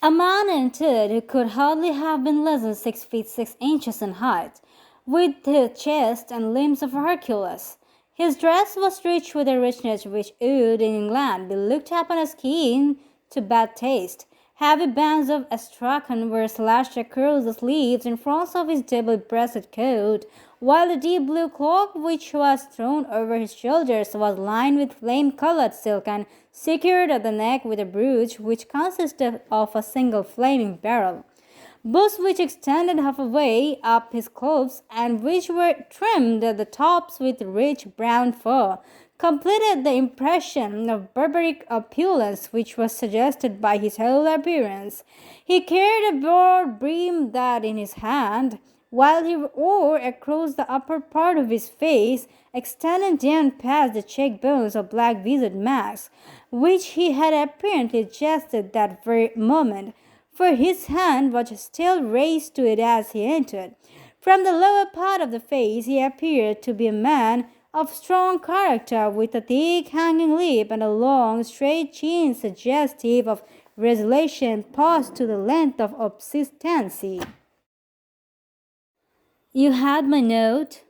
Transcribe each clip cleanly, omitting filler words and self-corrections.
A man entered who could hardly have been less than 6 feet 6 inches in height, with the chest and limbs of a Hercules. His dress was rich with a richness which would, in England, be looked upon as keen to bad taste. Heavy bands of astrakhan were slashed across the sleeves and fronts of his double-breasted coat, while the deep blue cloak which was thrown over his shoulders was lined with flame-colored silk and secured at the neck with a brooch which consisted of a single flaming barrel. Boots which extended halfway up his clothes and which were trimmed at the tops with rich brown fur, completed the impression of barbaric opulence which was suggested by his whole appearance. He carried a broad brim that in his hand, while he wore across the upper part of his face, extending down past the cheekbones, a black vised mask, which he had apparently just at that very moment, for his hand was still raised to it as he entered. From the lower part of the face he appeared to be a man of strong character, with a thick hanging lip and a long straight chin suggestive of resolution passed to the length of obstinacy. "You had my note?"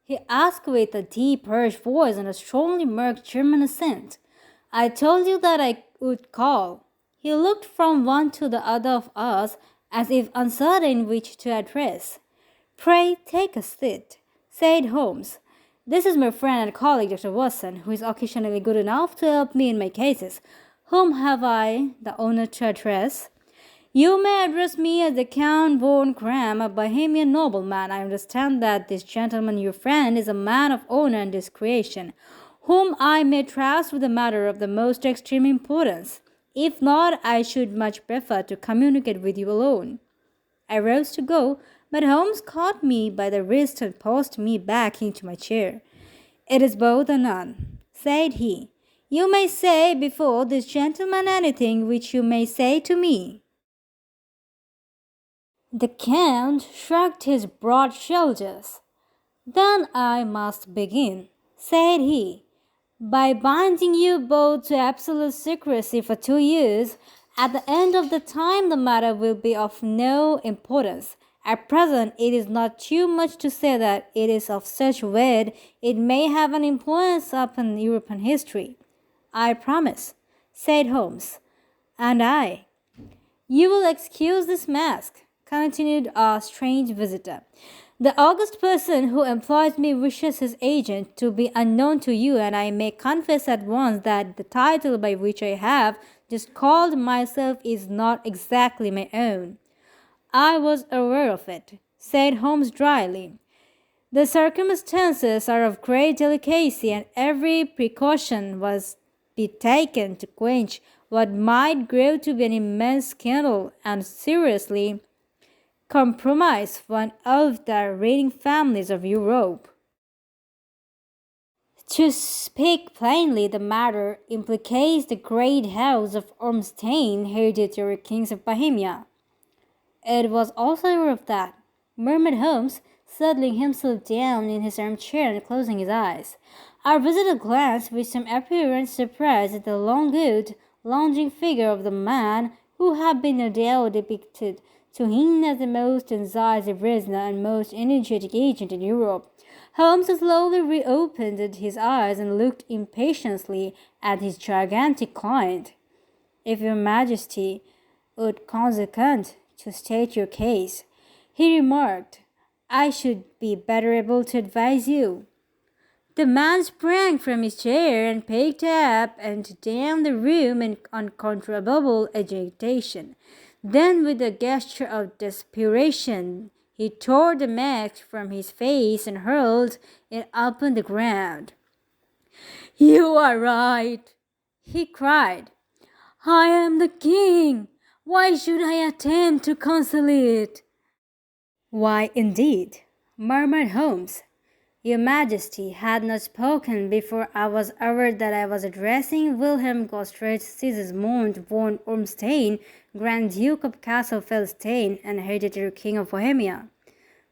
he asked with a deep, harsh voice and a strongly marked German accent. "I told you that I would call." He looked from one to the other of us as if uncertain which to address. "Pray take a seat," said Holmes. "This is my friend and colleague, Dr. Watson, who is occasionally good enough to help me in my cases. Whom have I the honor to address?" "You may address me as the Count von Kram, a Bohemian nobleman. I understand that this gentleman, your friend, is a man of honor and discretion, whom I may trust with a matter of the most extreme importance. If not, I should much prefer to communicate with you alone." I rose to go, but Holmes caught me by the wrist and pushed me back into my chair. "It is both and none," said he. "You may say before this gentleman anything which you may say to me." The Count shrugged his broad shoulders. "Then I must begin," said he, "by binding you both to absolute secrecy for 2 years. At the end of the time the matter will be of no importance. At present it is not too much to say that it is of such weight it may have an influence upon European history." "I promise," said Holmes. "And I." "You will excuse this mask," continued our strange visitor. "The august person who employs me wishes his agent to be unknown to you, and I may confess at once that the title by which I have just called myself is not exactly my own." "I was aware of it," said Holmes dryly. "The circumstances are of great delicacy, and every precaution was be taken to quench what might grow to be an immense scandal and seriously compromise one of the reigning families of Europe. To speak plainly, the matter implicates the great house of Ormstein, hereditary kings of Bohemia." "It was also aware of that," murmured Holmes, settling himself down in his armchair and closing his eyes. Our visitor glanced with some apparent surprise at the long, good, lounging figure of the man who had been no doubt depicted to him as the most incisive reasoner and most energetic agent in Europe. Holmes slowly reopened his eyes and looked impatiently at his gigantic client. "If your Majesty would consent to state your case," he remarked, "I should be better able to advise you." The man sprang from his chair and paced up and down the room in uncontrollable agitation. Then, with a gesture of desperation, he tore the mask from his face and hurled it upon the ground. "You are right," he cried. "I am the king. Why should I attempt to conceal it?" "Why, indeed," murmured Holmes. "Your Majesty had not spoken before I was aware that I was addressing Wilhelm Gotthard Sigismund von Ormstein, Grand Duke of Cassel-Felstein and hereditary King of Bohemia.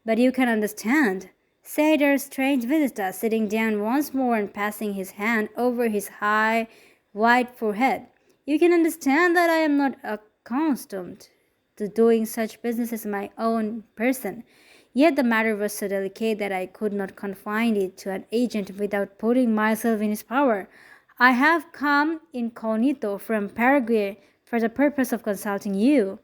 But you can understand," said our strange visitor, sitting down once more and passing his hand over his high, white forehead. You can understand that I am not accustomed to doing such business as my own person. Yet the matter was so delicate that I could not confide it to an agent without putting myself in his power. I have come incognito from Paraguay for the purpose of consulting you.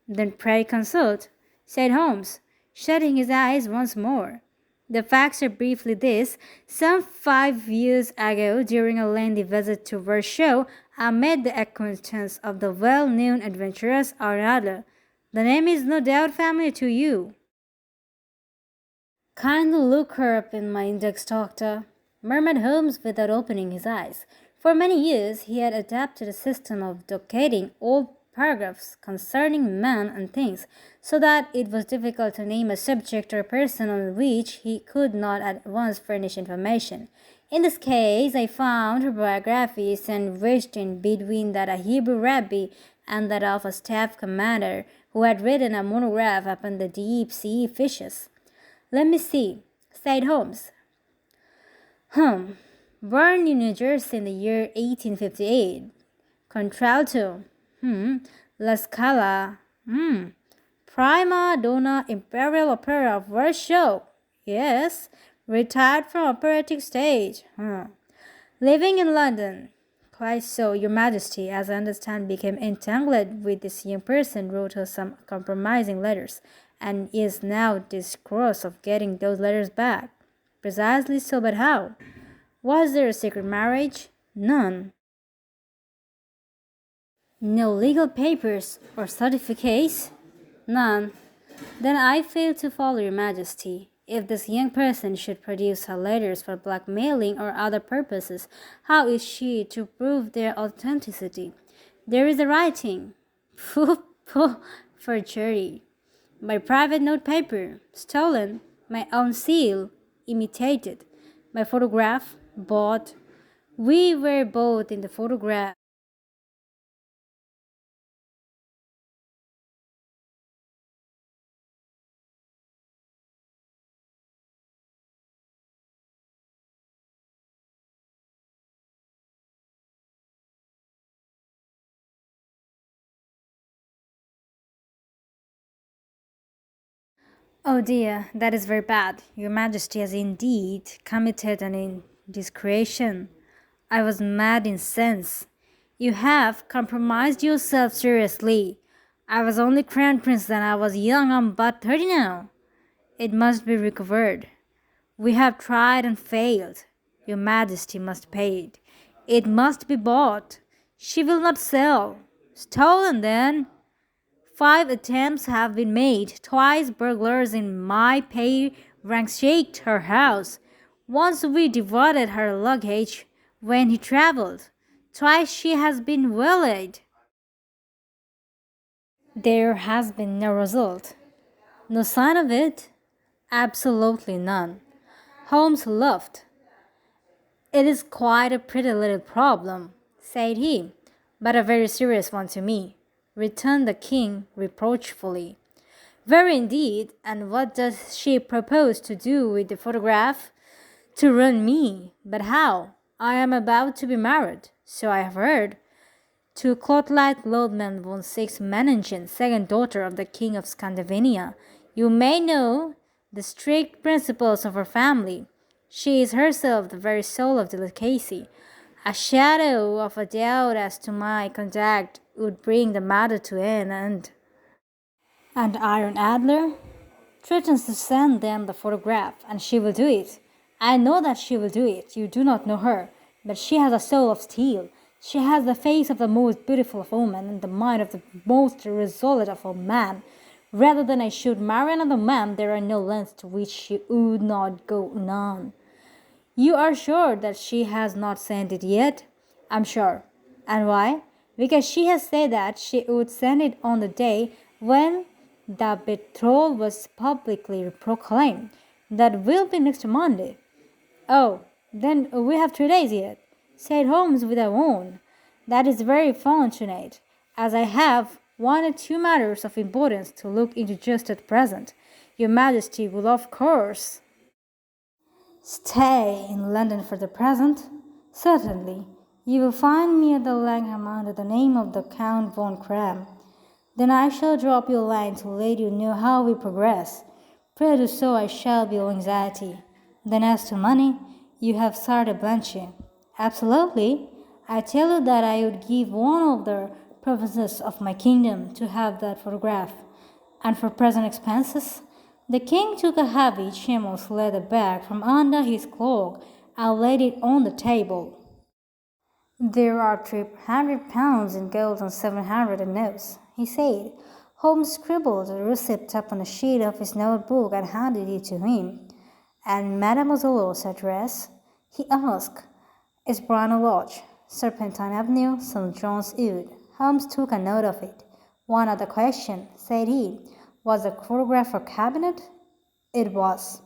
Then pray consult, said Holmes, shutting his eyes once more. The facts are briefly this. Some 5 years ago, during a lengthy visit to Videoshow, I made the acquaintance of the well-known adventuress Arnada. The name is no doubt familiar to you. Kindly look her up in my index, doctor, murmured Holmes without opening his eyes. For many years he had adapted a system of docketing old paragraphs concerning men and things, so that it was difficult to name a subject or person on which he could not at once furnish information. In this case, I found her biography sandwiched in between that of a Hebrew rabbi and that of a staff commander who had written a monograph upon the deep-sea fishes. Let me see, said Holmes. Born in New Jersey in the year 1858. Contralto. La Scala. Prima Donna Imperial Opera of Warsaw. Yes. Retired from operatic stage. Living in London. Quite so, Your Majesty, as I understand, became entangled with this young person, wrote her some compromising letters, and is now desirous of getting those letters back. Precisely so, but how? Was there a secret marriage? None. No legal papers or certificates? None. Then I fail to follow, Your Majesty. If this young person should produce her letters for blackmailing or other purposes, how is she to prove their authenticity? There is a writing. Pooh, pooh, forgery. My private notepaper, stolen. My own seal, imitated. My photograph, bought. We were both in the photograph. Oh dear, that is very bad. Your Majesty has indeed committed an indiscretion. I was mad in sense. You have compromised yourself seriously. I was only crown prince then. I was young. I'm but 30 now. It must be recovered. We have tried and failed. Your Majesty must pay it. It must be bought. She will not sell. Stolen then. 5 attempts have been made. Twice burglars in my pay ransacked her house. Once we divided her luggage when he traveled. Twice she has been waylaid. There has been no result. No sign of it? Absolutely none. Holmes laughed. It is quite a pretty little problem, said he, but a very serious one to me, returned the king reproachfully. Very indeed, and what does she propose to do with the photograph? To ruin me, but how? I am about to be married, so I have heard, to Clotilde Lodman von Six-Meningen, second daughter of the King of Scandinavia. You may know the strict principles of her family. She is herself the very soul of delicacy. A shadow of a doubt as to my conduct would bring the matter to an end. And Iron Adler threatens to send them the photograph, and she will do it. I know that she will do it. You do not know her, but she has a soul of steel. She has the face of the most beautiful of women and the mind of the most resolute of a man. Rather than I should marry another man, there are no lengths to which she would not go none. You are sure that she has not sent it yet? I'm sure. And why? Because she has said that she would send it on the day when the betrothal was publicly proclaimed. That will be next Monday. Oh, then we have 3 days yet, said Holmes with a moan. That is very fortunate, as I have 1 or 2 matters of importance to look into just at present. Your Majesty will, of course, stay in London for the present? Certainly. You will find me at the Langham under the name of the Count von Kram. Then I shall drop you a line to let you know how we progress. Pray do so, I shall be all anxiety. Then as to money, you have started blanching. Absolutely. I tell you that I would give one of the provinces of my kingdom to have that photograph. And for present expenses, the king took a heavy chamois leather bag from under his cloak and laid it on the table. There are £300 in gold and 700 in notes, he said. Holmes scribbled a receipt upon a sheet of his notebook and handed it to him. And Mademoiselle's address? He asked. Is Brano Lodge, Serpentine Avenue, St. John's Wood. Holmes took a note of it. One other question, said he. Was the photograph a cabinet? It was.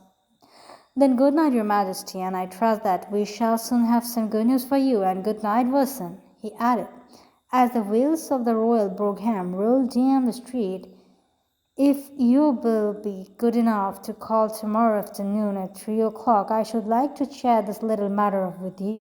Then good night, Your Majesty, and I trust that we shall soon have some good news for you, and good night, Watson, he added, as the wheels of the Royal Brougham rolled down the street. If you will be good enough to call tomorrow afternoon at 3 o'clock, I should like to chat this little matter with you.